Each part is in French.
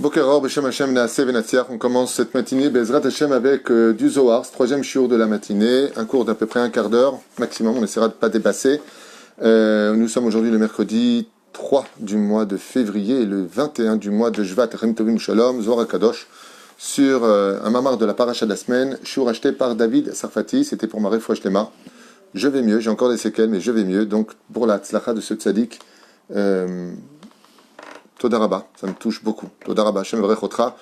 Boker Or, Beshem Hashem Naaseh Venatziach. On commence cette matinée, Bezrat Hashem, avec du Zohar, ce troisième shiur de la matinée, un cours d'à peu près un quart d'heure maximum, on essaiera de ne pas dépasser. Nous sommes aujourd'hui le mercredi 3 du mois de février et le 21 du mois de Shvat, Rim Tovim Shalom, Zohar Kadosh, sur un mamar de la paracha de la semaine, shiur acheté par David Sarfati, c'était pour ma refouach lema. Je vais mieux, j'ai encore des séquelles, mais je vais mieux, donc pour la tzlacha de ce tzaddik, Todaraba, ça me touche beaucoup. Todaraba, Hashem Vrechotra.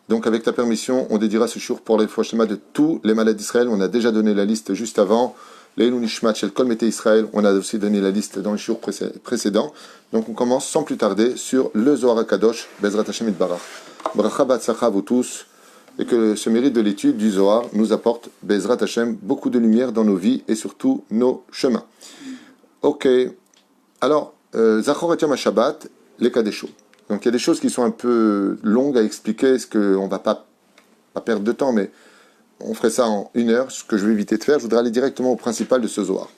Donc, avec ta permission, on dédiera ce shiur pour les Fouachlema de tous les malades d'Israël. On a déjà donné la liste juste avant. Leilou Nishmat, Shel Kol Mete Israël. On a aussi donné la liste dans le shiur précédent. Donc, on commence sans plus tarder sur le Zohar HaKadosh, Bezrat Hashem Itbarach. Bracha Batsacha à vous tous. Et que ce mérite de l'étude du Zohar nous apporte, Bezrat Hashem, beaucoup de lumière dans nos vies et surtout nos chemins. Ok. Alors, Zachor et Yom HaShabbat, les Kadeshos. Donc il y a des choses qui sont un peu longues à expliquer, ce qu'on ne va pas perdre de temps, mais on ferait ça en une heure, ce que je vais éviter de faire. Je voudrais aller directement au principal de ce Zohar.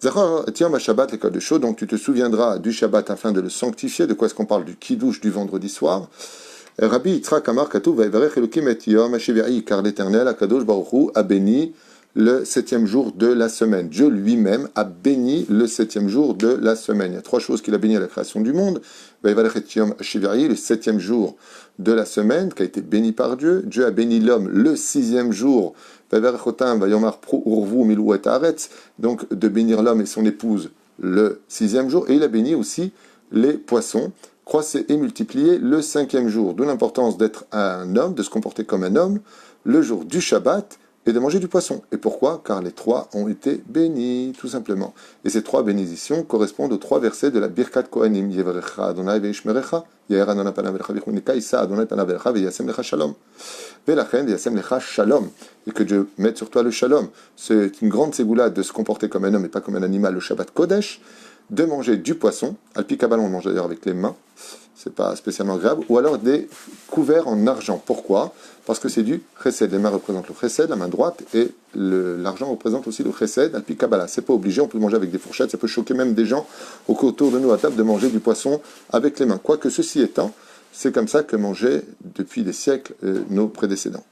Zachor Tiam Shabbat, les codes de chaud, donc tu te souviendras du Shabbat afin de le sanctifier. De quoi est-ce qu'on parle? Du Kiddush du vendredi soir. Rabbi Yitzhak Amar Katou Vaïvarech Elokim et Yom Hashivi'i, car l'Éternel, Akadosh Baruch Hu, a béni le septième jour de la semaine. Dieu lui-même a béni le septième jour de la semaine. Il y a trois choses qu'il a béni à la création du monde. Le septième jour de la semaine, qui a été béni par Dieu. Dieu a béni l'homme le sixième jour. Donc de bénir l'homme et son épouse le sixième jour. Et il a béni aussi les poissons, croissés et multipliés le cinquième jour. D'où l'importance d'être un homme, de se comporter comme un homme, le jour du Shabbat, et de manger du poisson. Et pourquoi? Car les trois ont été bénis, tout simplement. Et ces trois bénédictions correspondent aux trois versets de la Birkat Kohanim. Yevrecha Adonai ve'ishmerecha, Yair Adonai panav elecha v'chunika, Issa Adonai panav elecha ve'yasem lecha shalom. Ve'lachen yasem lecha shalom. Et que Dieu mette sur toi le shalom. C'est une grande ségoulade de se comporter comme un homme et pas comme un animal, le Shabbat Kodesh, de manger du poisson. Alpi Kabbalah, on mange d'ailleurs avec les mains. C'est pas spécialement agréable, ou alors des couverts en argent. Pourquoi? Parce que c'est du chesed. Les mains représentent le chesed, la main droite, et l'argent représente aussi le chesed, alpi Kabbalah. C'est pas obligé, on peut manger avec des fourchettes, ça peut choquer même des gens autour de nous à table de manger du poisson avec les mains. Quoique ceci étant, c'est comme ça que mangeaient depuis des siècles nos prédécédents.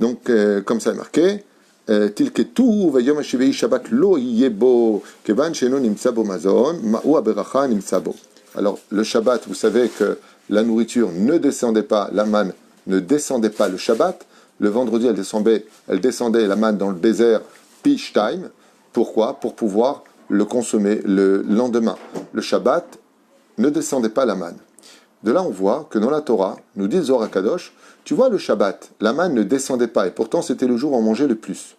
Donc, comme ça est marqué, Tilketu vayom hashivei shabbat lo yebo kevan sheno nimtza bo mazon ma'u aberacha nimtza bo. Alors, le Shabbat, vous savez que la nourriture ne descendait pas, la manne ne descendait pas le Shabbat. Le vendredi, elle descendait la manne dans le désert Pish Time. Pourquoi? Pour pouvoir le consommer le lendemain. Le Shabbat ne descendait pas la manne. De là, on voit que dans la Torah, nous dit Zohar HaKadosh, tu vois le Shabbat, la manne ne descendait pas, et pourtant c'était le jour où on mangeait le plus.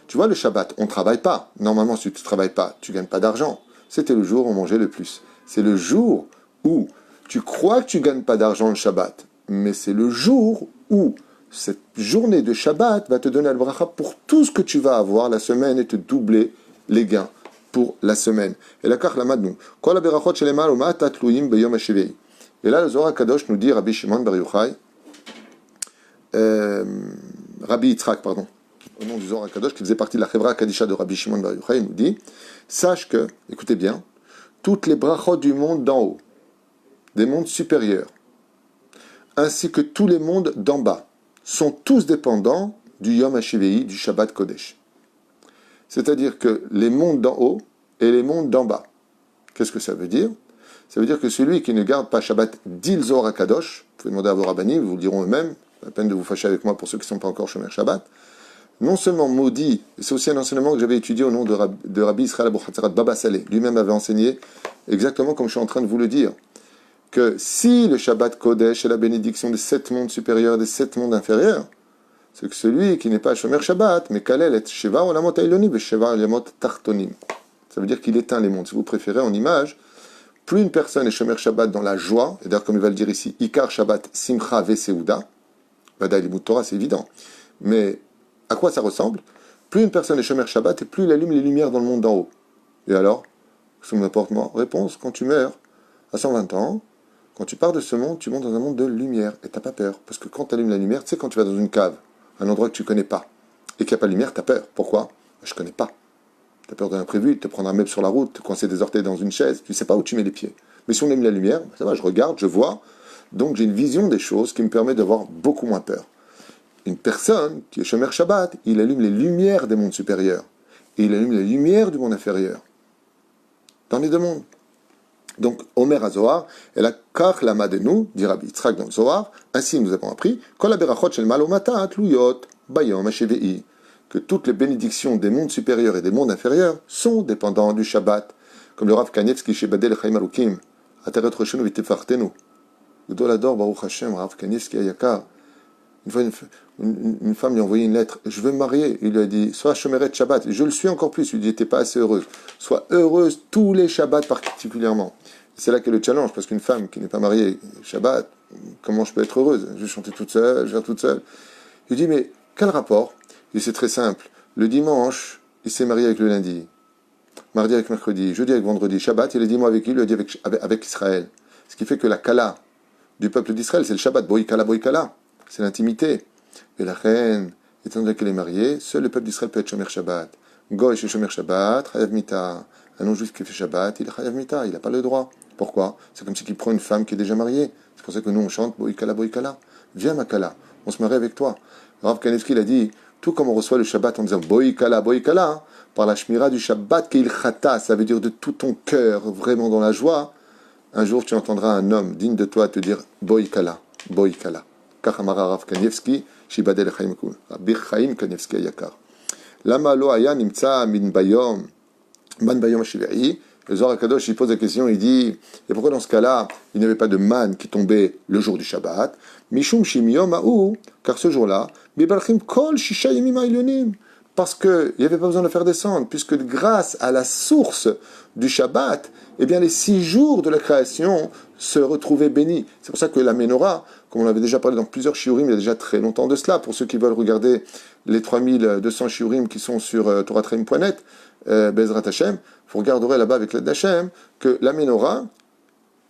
Tu vois le Shabbat, on ne travaille pas. Normalement, si tu ne travailles pas, tu ne gagnes pas d'argent. C'était le jour où on mangeait le plus. C'est le jour où tu crois que tu ne gagnes pas d'argent le Shabbat, mais c'est le jour où cette journée de Shabbat va te donner le bracha pour tout ce que tu vas avoir la semaine et te doubler les gains pour la semaine. Et là, le Zohar HaKadosh nous dit, Rabbi Shimon Bar Yochai, Rabbi Yitzhak, pardon, au nom du Zohar HaKadosh, qui faisait partie de la Chevra Kadisha de Rabbi Shimon Bar Yochai, il nous dit, sache que, écoutez bien, toutes les brachot du monde d'en haut, des mondes supérieurs, ainsi que tous les mondes d'en bas, sont tous dépendants du Yom HaShivei, du Shabbat Kodesh. C'est-à-dire que les mondes d'en haut et les mondes d'en bas. Qu'est-ce que ça veut dire? Ça veut dire que celui qui ne garde pas Shabbat dit le Zohar HaKadosh, vous pouvez demander à vos rabbanim, ils vous le diront eux-mêmes, pas la peine de vous fâcher avec moi pour ceux qui ne sont pas encore Shomer Shabbat, non seulement maudit, et c'est aussi un enseignement que j'avais étudié au nom de Rabbi Israël Abu Hatzarat Baba Saleh, lui-même avait enseigné, exactement comme je suis en train de vous le dire, que si le Shabbat Kodesh est la bénédiction des 7 mondes supérieurs et des 7 mondes inférieurs, c'est que celui qui n'est pas Shomer Shabbat, mais Kalel et Sheva Olamot Ailonim et Sheva Olamot Tartonim. Ça veut dire qu'il éteint les mondes. Si vous préférez en image, plus une personne est Shomer Shabbat dans la joie, et d'ailleurs comme il va le dire ici, Ikar Shabbat Simcha Veseuda, Badaï Limut Torah, c'est évident, mais à quoi ça ressemble? Plus une personne est Shomer Shabbat et plus il allume les lumières dans le monde d'en haut. Et alors, ça m'apporte moi réponse, quand tu meurs à 120 ans, quand tu pars de ce monde, tu montes dans un monde de lumière et t'as pas peur. Parce que quand tu allumes la lumière, tu sais, quand tu vas dans une cave, un endroit que tu connais pas, et qu'il n'y a pas de lumière, tu as peur. Pourquoi? Je connais pas. Tu as peur de l'imprévu, de te prendre un meuble sur la route, de coincer des orteils dans une chaise, tu sais pas où tu mets les pieds. Mais si on aime la lumière, ça va, je regarde, je vois, Donc j'ai une vision des choses qui me permet d'avoir beaucoup moins peur. Une personne qui est Shomer Shabbat, il allume les lumières des mondes supérieurs. Et il allume les lumières du monde inférieur. Dans les deux mondes. Donc, Omer HaZohar, et la Kach Lama de nous, dit Rabbi Yitzhak dans le Zohar, ainsi nous avons appris, Kol HaBerachot Shel Malomata Tluyot Bayom HaShevi'i, que toutes les bénédictions des mondes supérieurs et des mondes inférieurs sont dépendantes du Shabbat. Comme le Rav Kanievski chez Badel Chaim Arukim, Ateret Roshenu Vitefartenu. Gdol Ador Baruch Hashem, Rav Kanievski Ayakar. Une fois, une femme lui a envoyé une lettre. Je veux me marier. Il lui a dit, sois Shomeret Shabbat. Je le suis encore plus. Il lui dit, t'es pas assez heureuse. Sois heureuse tous les Shabbats particulièrement. C'est là qu'est le challenge, parce qu'une femme qui n'est pas mariée, Shabbat, comment je peux être heureuse? Je vais chanter toute seule, je vais faire toute seule. Il lui dit, mais quel rapport? Il dit, c'est très simple. Le dimanche, il s'est marié avec le lundi. Mardi avec mercredi. Jeudi avec vendredi. Shabbat, il a dit, moi avec qui? Il lui a dit avec Israël. Ce qui fait que la Kala du peuple d'Israël, c'est le Shabbat. Boïkala, Boïkala. C'est l'intimité. Et la reine, étant donné qu'elle est mariée, seul le peuple d'Israël peut être Shomer Shabbat. Goy chez Shomer Shabbat, Chayav Mita. Un non-juif qui fait Shabbat, il est Chayav Mita, il n'a pas le droit. Pourquoi? C'est comme si il prend une femme qui est déjà mariée. C'est pour ça que nous on chante Boïkala, Boïkala. Viens ma Kala, on se marie avec toi. Rav Kanievski il a dit, tout comme on reçoit le Shabbat en disant Boïkala, Boïkala, hein, par la Shmira du Shabbat, qu'il chata, ça veut dire de tout ton cœur, vraiment dans la joie. Un jour tu entendras un homme digne de toi te dire Boïkala, Boïkala. Kachamara Rav Kanievski, Shibadel Chaim Kul, Rabbi Chaim Kanievski Ayakar. Lama lo aya nimtza min bayom, man bayom shivei. Le Zohar HaKadosh, il pose la question, il dit, et pourquoi dans ce cas-là, il n'y avait pas de manne qui tombait le jour du Shabbat? Mishum shimiyom ha'u, car ce jour-là, bibalchim kol shisha yemim ha'ilyonim, parce qu'il n'y avait pas besoin de faire descendre, puisque grâce à la source du Shabbat, eh bien les 6 jours de la création se retrouvaient bénis. C'est pour ça que la Ménorah, comme on l'avait déjà parlé dans plusieurs shiurim, il y a déjà très longtemps de cela, pour ceux qui veulent regarder les 3200 shiurim qui sont sur toratraim.net, Bezrat Hashem, vous regarderez là-bas avec l'aide d'Hashem, que la Ménorah,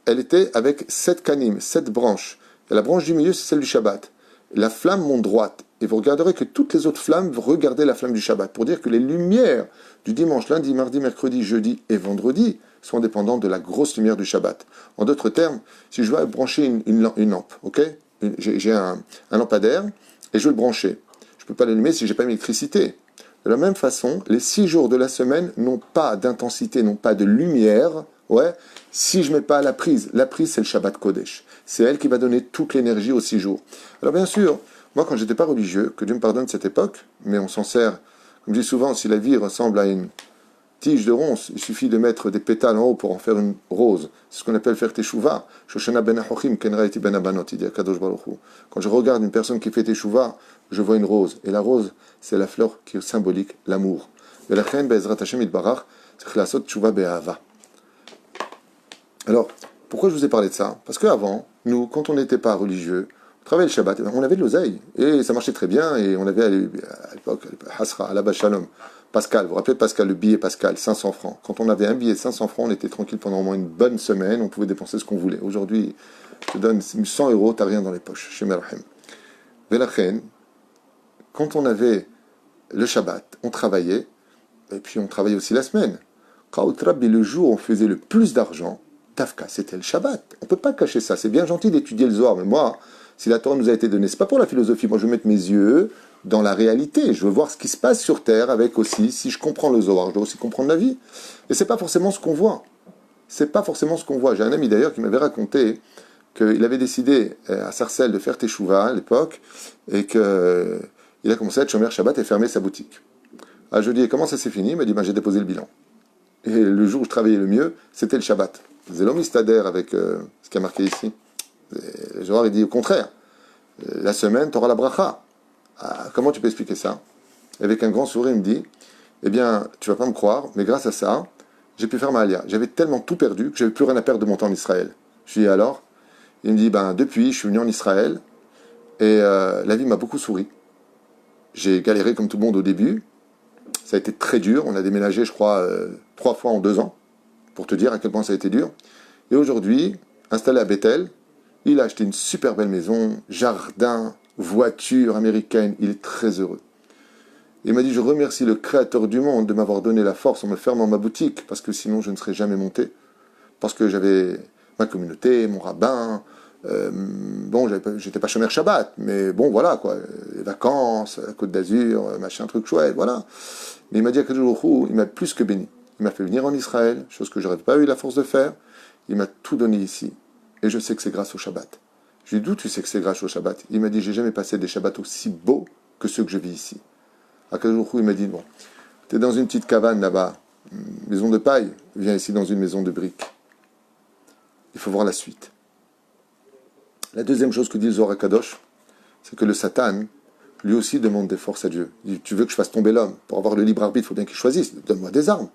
elle était avec 7 kanim, 7 branches. Et la branche du milieu, c'est celle du Shabbat. La flamme monte droite. Et vous regarderez que toutes les autres flammes vont regarder la flamme du Shabbat. Pour dire que les lumières du dimanche, lundi, mardi, mercredi, jeudi et vendredi sont dépendantes de la grosse lumière du Shabbat. En d'autres termes, si je veux brancher une lampe, ok, j'ai un lampadaire et je veux le brancher. Je ne peux pas l'allumer si je n'ai pas d'électricité. De la même façon, les 6 jours de la semaine n'ont pas d'intensité, n'ont pas de lumière, ouais, si je ne mets pas la prise c'est le Shabbat Kodesh. C'est elle qui va donner toute l'énergie aux 6 jours. Alors bien sûr, moi quand j'étais pas religieux, que Dieu me pardonne cette époque, mais on s'en sert, comme je dis souvent, si la vie ressemble à une tige de ronce, il suffit de mettre des pétales en haut pour en faire une rose. C'est ce qu'on appelle faire teshuva. Shoshana ben achochim, ken raiti ben abanot, il dit à Kadosh Baruch Hu. Quand je regarde une personne qui fait teshuva, je vois une rose. Et la rose, c'est la fleur qui symbolique l'amour. Et la chen be'ezrat Hashem itbarach, c'est chlasot teshuva be'ahava. Alors, pourquoi je vous ai parlé de ça? Parce qu'avant, nous, quand on n'était pas religieux, on travaillait le Shabbat, on avait de l'oseille, et ça marchait très bien, et on avait à l'époque, Hasra, à la Shalom, Pascal, vous vous rappelez de Pascal, le billet Pascal, 500 francs. Quand on avait un billet 500 francs, on était tranquille pendant au moins une bonne semaine, on pouvait dépenser ce qu'on voulait. Aujourd'hui, je te donne 100 euros, t'as rien dans les poches, chez Merachem. Velachen, quand on avait le Shabbat, on travaillait, et puis on travaillait aussi la semaine. Quand le jour où on faisait le plus d'argent, Tafka, c'était le Shabbat. On ne peut pas cacher ça. C'est bien gentil d'étudier le Zohar, mais moi, si la Torah nous a été donnée, c'est pas pour la philosophie. Moi, je veux mettre mes yeux dans la réalité. Je veux voir ce qui se passe sur Terre avec aussi, si je comprends le Zohar, je dois aussi comprendre la vie. Et c'est pas forcément ce qu'on voit. C'est pas forcément ce qu'on voit. J'ai un ami d'ailleurs qui m'avait raconté qu'il avait décidé à Sarcelles de faire Teshuvah à l'époque et qu'il a commencé à être Shomer Shabbat et fermer sa boutique. Ah, je lui ai dit, comment ça s'est fini? Il m'a dit, j'ai déposé le bilan. Et le jour où je travaillais le mieux, c'était le Shabbat. Zélom Istadère avec ce qui a marqué ici. Le Zohar, il dit au contraire. La semaine, tu auras la bracha. Ah, comment tu peux expliquer ça? Avec un grand sourire, il me dit, eh bien, tu vas pas me croire, mais grâce à ça, j'ai pu faire ma alia. J'avais tellement tout perdu que j'avais plus rien à perdre de mon temps en Israël. Je lui dis alors? Il me dit, depuis, je suis venu en Israël et la vie m'a beaucoup souri. J'ai galéré comme tout le monde au début. Ça a été très dur. On a déménagé, je crois, 3 fois en 2 ans. Pour te dire à quel point ça a été dur. Et aujourd'hui, installé à Bethel, il a acheté une super belle maison, jardin, voiture américaine, il est très heureux. Il m'a dit, je remercie le Créateur du monde de m'avoir donné la force en me fermant ma boutique, parce que sinon je ne serais jamais monté. Parce que j'avais ma communauté, mon rabbin, Bon, j'étais pas chômeur Shabbat, mais bon, voilà, quoi. Les vacances, la Côte d'Azur, machin, truc chouette, voilà. Mais il m'a dit à quel jour, il m'a plus que béni. Il m'a fait venir en Israël, chose que j'aurais pas eu la force de faire. Il m'a tout donné ici. Et je sais que c'est grâce au Shabbat. Je lui ai dit, d'où tu sais que c'est grâce au Shabbat? Il m'a dit, j'ai jamais passé des Shabbats aussi beaux que ceux que je vis ici. À quel jour, il m'a dit, bon, t'es dans une petite cabane là-bas, maison de paille, viens ici dans une maison de briques. Il faut voir la suite. La deuxième chose que dit le Zohar Kadosh, c'est que le Satan, lui aussi demande des forces à Dieu. Il dit, tu veux que je fasse tomber l'homme? Pour avoir le libre arbitre, il faut bien qu'il choisisse. Donne-moi des armes.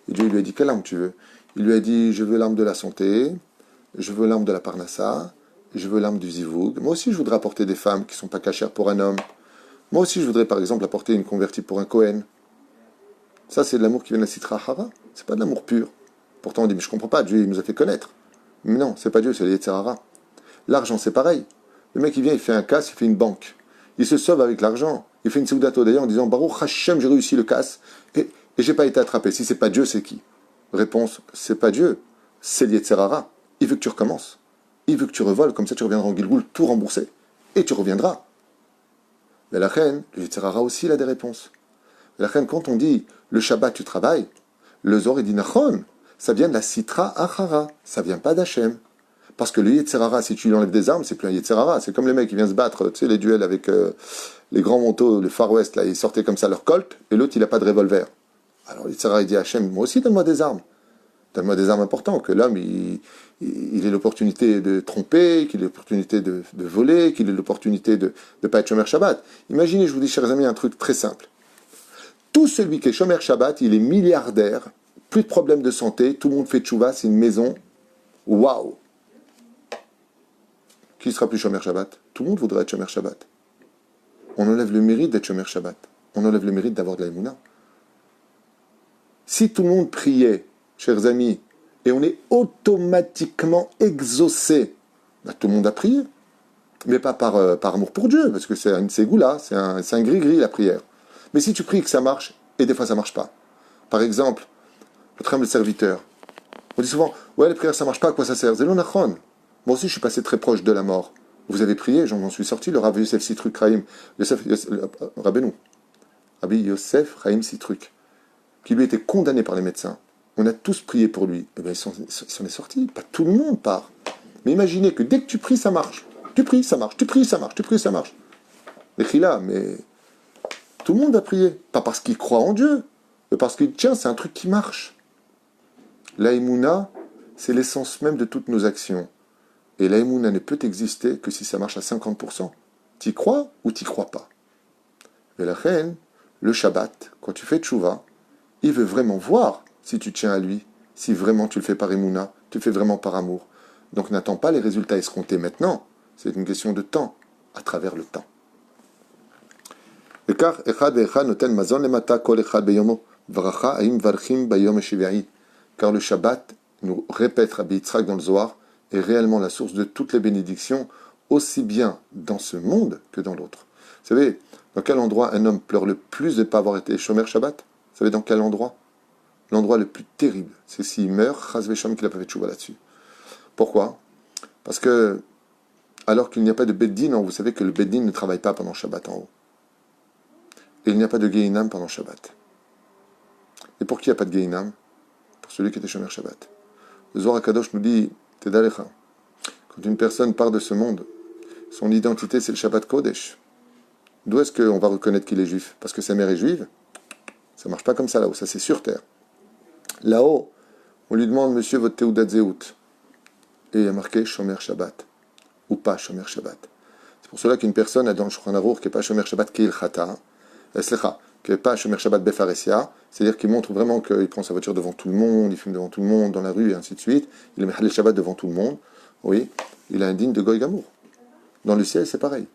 Et Dieu lui a dit, quelle arme tu veux? Il lui a dit, je veux l'arme de la santé, je veux l'arme de la parnassa, je veux l'arme du zivoug. Moi aussi, je voudrais apporter des femmes qui ne sont pas cachères pour un homme. Moi aussi, je voudrais, par exemple, apporter une convertie pour un Kohen. Ça, c'est de l'amour qui vient de la Sitra Hara. C'est pas de l'amour pur. Pourtant, on dit, mais je comprends pas, Dieu, il nous a fait connaître. Mais non, c'est pas Dieu, c'est le Yetzer Hara. L'argent, c'est pareil. Le mec, il vient, il fait un casse, il fait une banque. Il se sauve avec l'argent. Il fait une Seudato d'ailleurs en disant, Baruch Hashem, j'ai réussi le casse. Et j'ai pas été attrapé. Si c'est pas Dieu, c'est qui? Réponse, c'est pas Dieu. C'est le Yetzer Hara. Il veut que tu recommences. Il veut que tu revoles, comme ça tu reviendras en Gilgoul, tout remboursé. Et tu reviendras. Mais la reine, le Yetzer Hara aussi, il a des réponses. La reine, quand on dit le Shabbat, tu travailles, le Zohar, il dit Nachon, ça vient de la Sitra Achara, ça vient pas d'Hachem. Parce que le Yetzer Hara, si tu lui enlèves des armes, c'est plus un Yetzer Hara. C'est comme les mecs qui viennent se battre, tu sais, les duels avec les grands manteaux, le Far West, là, ils sortaient comme ça leur colt, et l'autre, il n'a pas de revolver. Alors le Yetzer Hara, il dit à Hachem, moi aussi, donne-moi des armes. Donne-moi des armes importantes, que l'homme, il ait l'opportunité de tromper, qu'il ait l'opportunité de voler, qu'il ait l'opportunité de ne pas être Shomer Shabbat. Imaginez, je vous dis, chers amis, un truc très simple. Tout celui qui est Shomer Shabbat, il est milliardaire, plus de problèmes de santé, tout le monde fait tchouva, c'est une maison. Waouh! Qui sera plus Shomer Shabbat? Tout le monde voudrait être Shomer Shabbat. On enlève le mérite d'être Shomer Shabbat. On enlève le mérite d'avoir de la émouna. Si tout le monde priait, chers amis, et on est automatiquement exaucé, bah, tout le monde a prié. Mais pas par amour pour Dieu, parce que c'est un ségoula, c'est un gris-gris la prière. Mais si tu pries que ça marche, et des fois ça marche pas. Par exemple, notre humble serviteur. On dit souvent, ouais, les prières ça marche pas, à quoi ça sert? Zélon Achron. Moi aussi je suis passé très proche de la mort. Vous avez prié, j'en suis sorti, le Rav Yosef Sitruk Chaim, Rabbeinu, Rabbi Yosef Chaim Sitruk, qui lui était condamné par les médecins. On a tous prié pour lui. Eh bien, il s'en est sorti. Pas tout le monde part. Mais imaginez que dès que tu pries, ça marche. Tu pries, ça marche. Tu pries, ça marche. Tu pries, ça marche. Mais Khila, mais tout le monde a prié. Pas parce qu'il croit en Dieu, mais parce qu'il tiens, c'est un truc qui marche. L'aïmouna, c'est l'essence même de toutes nos actions. Et l'aïmouna ne peut exister que si ça marche à 50%. T'y crois ou t'y crois pas? Mais la reine, le Shabbat, quand tu fais tchouva, il veut vraiment voir si tu tiens à lui, si vraiment tu le fais par émouna, tu le fais vraiment par amour. Donc n'attends pas les résultats escomptés maintenant, c'est une question de temps, à travers le temps. Car le Shabbat, nous répète Rabbi Yitzhak dans le Zohar, est réellement la source de toutes les bénédictions, aussi bien dans ce monde que dans l'autre. Vous savez, dans quel endroit un homme pleure le plus de ne pas avoir été Shomer Shabbat? Vous savez dans quel endroit? L'endroit le plus terrible, c'est s'il meurt, Chaz Vesham qu'il n'a pas fait tchouva là-dessus. Pourquoi? Parce que, alors qu'il n'y a pas de Beddin, vous savez que le Beddin ne travaille pas pendant Shabbat en haut. Et il n'y a pas de Gehinam pendant Shabbat. Et pour qui il n'y a pas de Gehinam? Pour celui qui était Shomer Shabbat. Le Zohar HaKadosh nous dit, Tedalecha, quand une personne part de ce monde, son identité c'est le Shabbat Kodesh. D'où est-ce qu'on va reconnaître qu'il est juif? Parce que sa mère est juive? Ça ne marche pas comme ça là-haut, ça c'est sur terre. Là-haut, on lui demande, monsieur, votre Teudat Zehut. Et il y a marqué Shomer Shabbat. Ou pas Shomer Shabbat. C'est pour cela qu'une personne a dans le Shulchan Aruch qui n'est pas Shomer Shabbat Keil Chata, qui n'est pas Shomer Shabbat Befaresia, c'est-à-dire qu'il montre vraiment qu'il prend sa voiture devant tout le monde, il fume devant tout le monde, dans la rue, et ainsi de suite. Il est Mechalel Shabbat devant tout le monde. Oui, il a un digne de Goy Gamour. Dans le ciel, c'est pareil.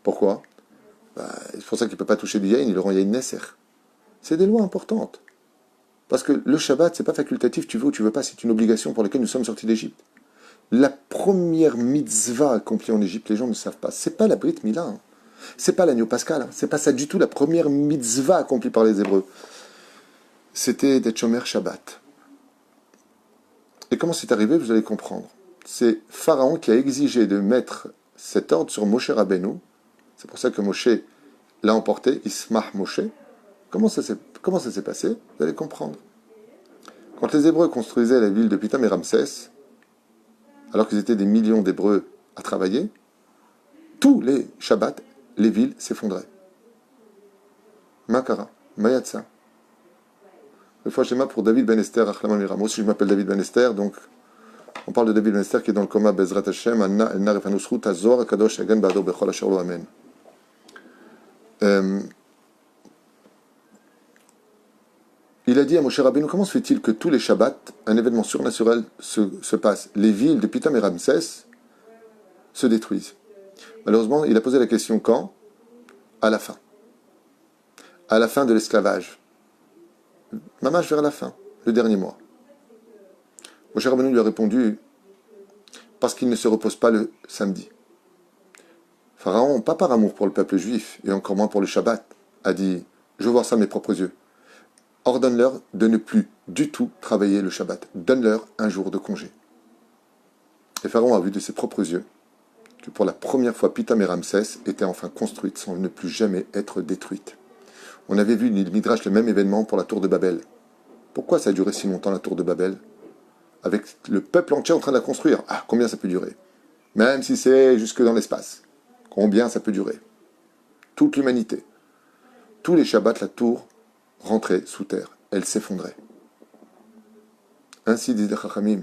Pourquoi? C'est pour ça qu'il ne peut pas toucher du Yain, il le rend Yain Nesser. C'est des lois importantes. Parce que le Shabbat, c'est pas facultatif, tu veux ou tu veux pas, c'est une obligation pour laquelle nous sommes sortis d'Égypte. La première mitzvah accomplie en Égypte, les gens ne savent pas. C'est pas la Brit Mila, hein. C'est pas l'agneau pascal, hein. C'est pas ça du tout la première mitzvah accomplie par les Hébreux. C'était d'être Shomer Shabbat. Et comment c'est arrivé, vous allez comprendre. c'est Pharaon qui a exigé de mettre cet ordre sur Moshe Rabbeinu. C'est pour ça que Moshe l'a emporté, Ismah Moshe. Comment ça s'est passé? Vous allez comprendre. Quand les Hébreux construisaient la ville de Pithom et Ramsès, alors qu'ils étaient des millions d'Hébreux à travailler, tous les Shabbats, les villes s'effondraient. Makara, Mayatsa. Une fois schéma pour David Ben Esther, Achlama Miramos. Je m'appelle David Ben Esther, donc on parle de David Ben Esther qui est dans le coma, Bezrat Hashem, Anna, El Nar Efanusrut, Azor, Akadosh, Agan, Bado, Bechol, Asherlo, Amen. Il a dit à Moshe Rabbeinu, comment se fait-il que tous les Shabbats, un événement surnaturel se passe? Les villes de Pithom et Ramsès se détruisent. Malheureusement, il a posé la question quand? À la fin. À la fin de l'esclavage. Mamash vers la fin, le dernier mois. Moshe Rabbeinu lui a répondu, parce qu'il ne se repose pas le samedi. Pharaon, pas par amour pour le peuple juif, et encore moins pour le Shabbat, a dit, je veux voir ça de mes propres yeux. Ordonne-leur de ne plus du tout travailler le Shabbat. Donne-leur un jour de congé. Et Pharaon a vu de ses propres yeux que pour la première fois, Pithom et Ramsès étaient enfin construites sans ne plus jamais être détruites. On avait vu le Midrash le même événement pour la tour de Babel. Pourquoi ça a duré si longtemps la tour de Babel? Avec le peuple entier en train de la construire. Ah, combien ça peut durer? Même si c'est jusque dans l'espace. Combien ça peut durer? Toute l'humanité. Tous les Shabbats, la tour rentrait sous terre. Elle s'effondrait. Ainsi dit les Chachamim.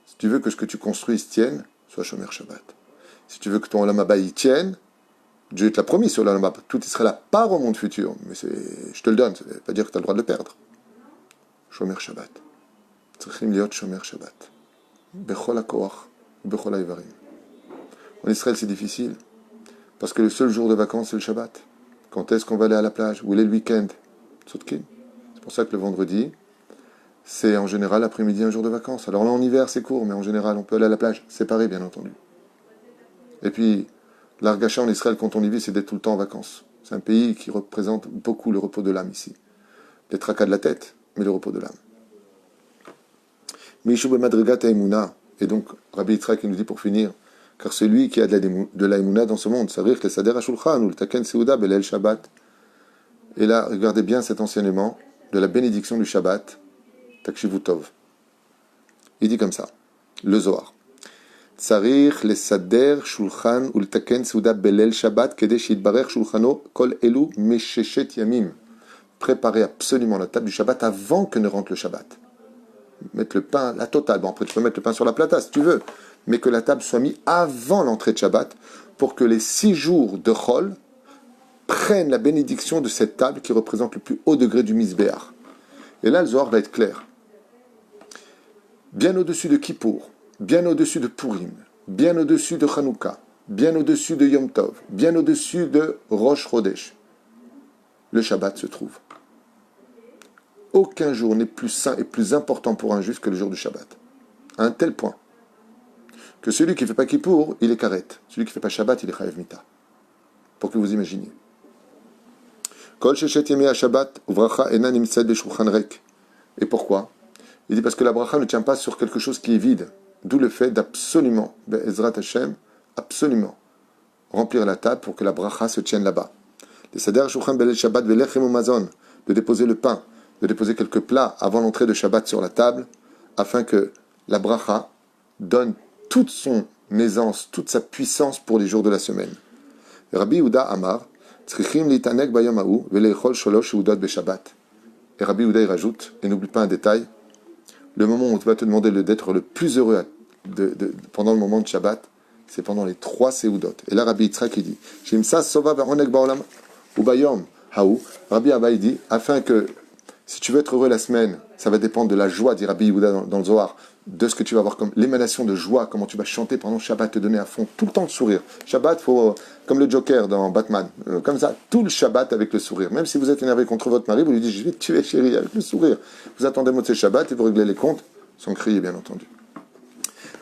Si tu veux que ce que tu construises tienne, sois Shomer Shabbat. Si tu veux que ton Olam Haba y tienne, Dieu te l'a promis sur l'Olam Haba. Tout Israël a part au monde futur. Mais je te le donne. Ça ne veut pas dire que tu as le droit de le perdre. Shomer Shabbat. Tzrichim liot Shomer Shabbat. Bechol HaKoach, Bechol HaIvarim. En Israël, c'est difficile. Parce que le seul jour de vacances, c'est le Shabbat. Quand est-ce qu'on va aller à la plage? Où est le week-end? Tzotkin. C'est pour ça que le vendredi, c'est en général l'après-midi un jour de vacances. Alors là, en hiver, c'est court, mais en général, on peut aller à la plage. Séparé, bien entendu. Et puis, l'Argacha en Israël, quand on y vit, c'est d'être tout le temps en vacances. C'est un pays qui représente beaucoup le repos de l'âme ici. Les tracas de la tête, mais le repos de l'âme. Mishou Madrigat Eimuna. Et donc, Rabbi Yitzhak nous dit pour finir, car celui qui a de la Eimuna dans ce monde, Sarich le Sader HaShulchan ou le Taken Seuda Belel Shabbat. Et là, regardez bien cet enseignement de la bénédiction du Shabbat, Takshivu Tov. Il dit comme ça, le Zohar. Sarich le Sader Shulchan ou le Taken Seuda Belel Shabbat Kedesh Yitbarech Shulchano Kol Elu Mesheshet Yamim. Préparez absolument la table du Shabbat avant que ne rentre le Shabbat. Mettre le pain, la totale. Bon, après, tu peux mettre le pain sur la plata si tu veux, mais que la table soit mise avant l'entrée de Shabbat pour que les 6 jours de Chol prennent la bénédiction de cette table qui représente le plus haut degré du Mizbeach. Et là, le Zohar va être clair. Bien au-dessus de Kippour, bien au-dessus de Purim, bien au-dessus de Hanouka, bien au-dessus de Yom Tov, bien au-dessus de Rosh Chodesh, le Shabbat se trouve. Aucun jour n'est plus saint et plus important pour un juif que le jour du Shabbat. À un tel point que celui qui ne fait pas Kippour, il est karet. Celui qui ne fait pas Shabbat, il est chayav mita. Pour que vous imaginiez. Kol sheshet yemei ha-Shabbat uvracha ena nimtzat b'shulchan rek. Et pourquoi? Il dit parce que la bracha ne tient pas sur quelque chose qui est vide. D'où le fait d'absolument, be'ezrat Hashem, absolument remplir la table pour que la bracha se tienne là-bas. Le sader shulchan belel Shabbat ve'lechem u'mazon, de déposer le pain, de déposer quelques plats avant l'entrée de Shabbat sur la table, afin que la bracha donne toute son aisance, toute sa puissance pour les jours de la semaine. Rabbi Yehuda Amar, tzrichim litanek bayom ha'u veleichol sholosh seudot beshabbat. Et Rabbi Yehuda il rajoute, et n'oublie pas un détail, le moment où tu vas te demander d'être le plus heureux pendant le moment de Shabbat, c'est pendant les 3 seudot. Et là Rabbi Yitzhak il dit, shimsa sova ve'onek ba'olam ubayom ha'u. Rabbi Abba il dit, afin que si tu veux être heureux la semaine, ça va dépendre de la joie, dit Rabbi Yehuda dans le Zohar, de ce que tu vas avoir comme l'émanation de joie, comment tu vas chanter pendant Shabbat, te donner à fond, tout le temps le sourire. Shabbat, faut, comme le Joker dans Batman, comme ça, tout le Shabbat avec le sourire. Même si vous êtes énervé contre votre mari, vous lui dites, je vais te tuer chérie, avec le sourire. Vous attendez Motzei Shabbat et vous réglez les comptes, sans crier bien entendu.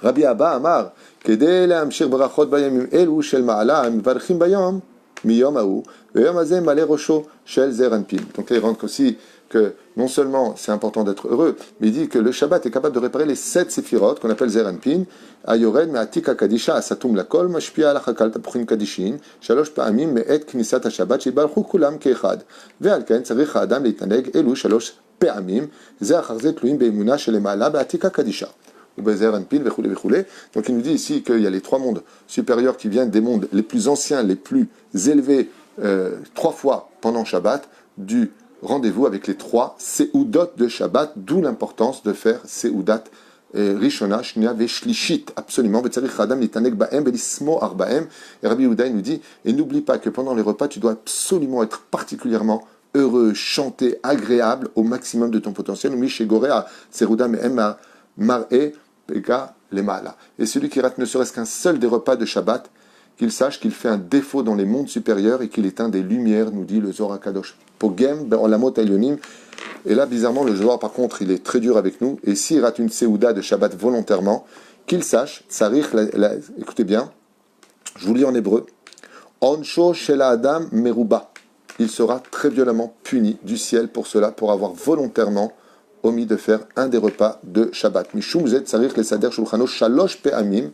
Rabbi Abba Amar, Kedei le'amshir brachot bayamim elu shel ma'ala, mivarchim bayom, miyom ha'u, ve'yom hazeh maleh rosho shel zer anpin. Donc là, il rentre aussi que non seulement c'est important d'être heureux, mais il dit que le Shabbat est capable de réparer les 7 séphirot qu'on appelle Zeranpin, Ayored, Me'atika Kadisha, Asatum Lakol, Mashpia Alachakal Tapchim Kadishin, Shalosh Pa'amim, Me'et Knisat HaShabbat, Shibalchu Kulam Keechad, Ve'alken, Tzarich Ha'adam Leitaneg, Elu Shalosh Pa'amim, Ze Acharze Tluim Be'emuna Shelema'ala, Be'atika Kadisha. Donc il nous dit ici qu'il y a les 3 mondes supérieurs qui viennent des mondes les plus anciens, les plus élevés, 3 fois pendant Shabbat, du rendez-vous avec les 3 Seudot de Shabbat, d'où l'importance de faire Seudat Rishona, Shnia, Veshlishit, absolument. Et Rabbi Yehuda nous dit, et n'oublie pas que pendant les repas, tu dois absolument être particulièrement heureux, chanter, agréable au maximum de ton potentiel. Et celui qui rate ne serait-ce qu'un seul des repas de Shabbat, qu'il sache qu'il fait un défaut dans les mondes supérieurs et qu'il éteint des lumières, nous dit le Zohar HaKadosh. Pogem be'olamot elyonim. Et là, bizarrement, le Zohar, par contre, il est très dur avec nous. Et s'il rate une Séouda de Shabbat volontairement, qu'il sache, tsarich, écoutez bien, je vous lis en hébreu, Onsho shel Adam meruba. Il sera très violemment puni du ciel pour cela, pour avoir volontairement omis de faire un des repas de Shabbat. Mishum zet tsarich le sader shulchano shalosh pe'amim,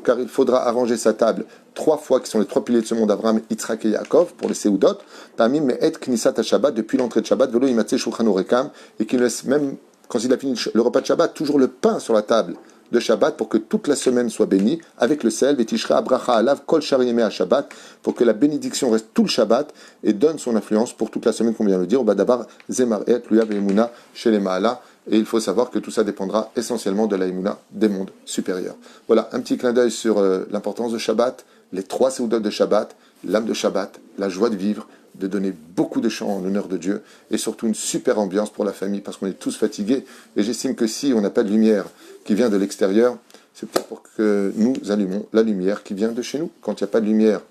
car il faudra arranger sa table 3 fois, qui sont les 3 piliers de ce monde, Abraham, Yitzhak et Yaakov, pour les Seudot, Tamim me'et knisat ha-Shabbat, depuis l'entrée de Shabbat, velo imatze shulchano rekam, et qu'il laisse même, quand il a fini le repas de Shabbat, toujours le pain sur la table de Shabbat, pour que toute la semaine soit bénie, avec le sel, vetishra abracha alav kol sharim à Shabbat, pour que la bénédiction reste tout le Shabbat, et donne son influence pour toute la semaine, comme on vient de le dire, Badabar zemar et luya ve'emuna chez les Ma'ala. Et il faut savoir que tout ça dépendra essentiellement de la Emouna des mondes supérieurs. Voilà, un petit clin d'œil sur l'importance de Shabbat, les 3 Seudot de Shabbat, l'âme de Shabbat, la joie de vivre, de donner beaucoup de chants en l'honneur de Dieu, et surtout une super ambiance pour la famille, parce qu'on est tous fatigués. Et j'estime que si on n'a pas de lumière qui vient de l'extérieur, c'est peut-être pour que nous allumons la lumière qui vient de chez nous. Quand il n'y a pas de lumière,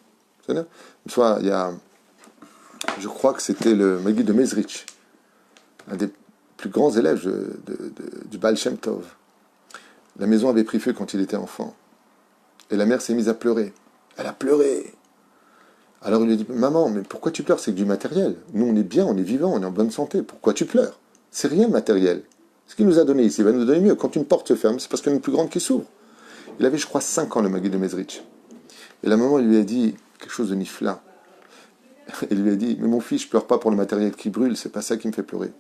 une fois, il y a, je crois que c'était le Maguid de Mezrich, un des plus grands élèves du Baal Shem Tov. La maison avait pris feu quand il était enfant. Et la mère s'est mise à pleurer. Elle a pleuré. Alors il lui a dit, maman, mais pourquoi tu pleures? C'est que du matériel. Nous, on est bien, on est vivant, on est en bonne santé. Pourquoi tu pleures? C'est rien le matériel. Ce qu'il nous a donné ici, il va nous donner mieux. Quand une porte se ferme, c'est parce qu'il y en a une plus grande qui s'ouvre. Il avait, je crois, 5 ans, le Maguid de Mezrich. Et la maman lui a dit quelque chose de nifla. Il lui a dit, mais mon fils, je pleure pas pour le matériel qui brûle, c'est pas ça qui me fait pleurer.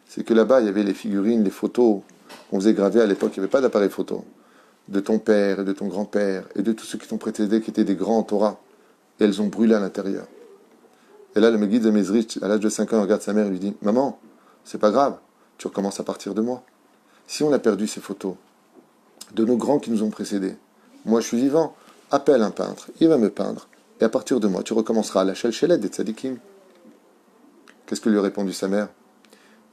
C'est que là-bas, il y avait les figurines, les photos qu'on faisait graver à l'époque. Il n'y avait pas d'appareil photo. De ton père et de ton grand-père et de tous ceux qui t'ont précédé, qui étaient des grands en Torah. Et elles ont brûlé à l'intérieur. Et là, le Maguid de Mezrich, à l'âge de 5 ans, regarde sa mère et lui dit, maman, c'est pas grave, tu recommences à partir de moi. Si on a perdu ces photos de nos grands qui nous ont précédés, moi je suis vivant, appelle un peintre, il va me peindre. Et à partir de moi, tu recommenceras à la Shelchelet des Tzadikim. Qu'est-ce que lui a répondu sa mère?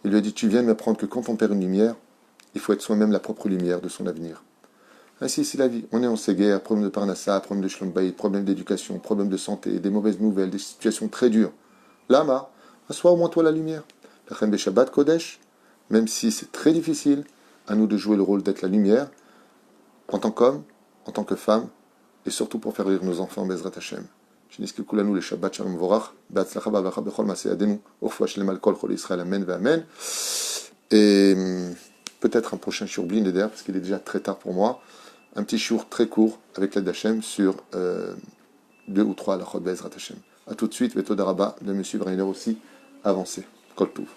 Il lui a dit, tu viens de m'apprendre que quand on perd une lumière, il faut être soi-même la propre lumière de son avenir. Ainsi, c'est la vie. On est en séguerre, problème de Parnassa, problème de Shlom Bayit, problème d'éducation, problème de santé, des mauvaises nouvelles, des situations très dures. Lama, assois au moins toi la lumière. La Chen Shabbat Kodesh, même si c'est très difficile, à nous de jouer le rôle d'être la lumière, en tant qu'homme, en tant que femme, et surtout pour faire rire nos enfants, Bezrat Hashem. שנזכה כולנו לשבת שלום מבורך, בהצלחה והברכה בכל מעשי ידינו, ורפואה שלמה לכל חולי ישראל, amen ואמן. Et peut-être un prochain shiur bli neder, parce qu'il est déjà très tard pour moi, un petit shiur très court avec l'aide d'Hachem sur 2 ou 3 halachot Bezrat Hashem. A tout de suite, Veto Daraba, de me suivre à une heure aussi avancée. Kol Touv.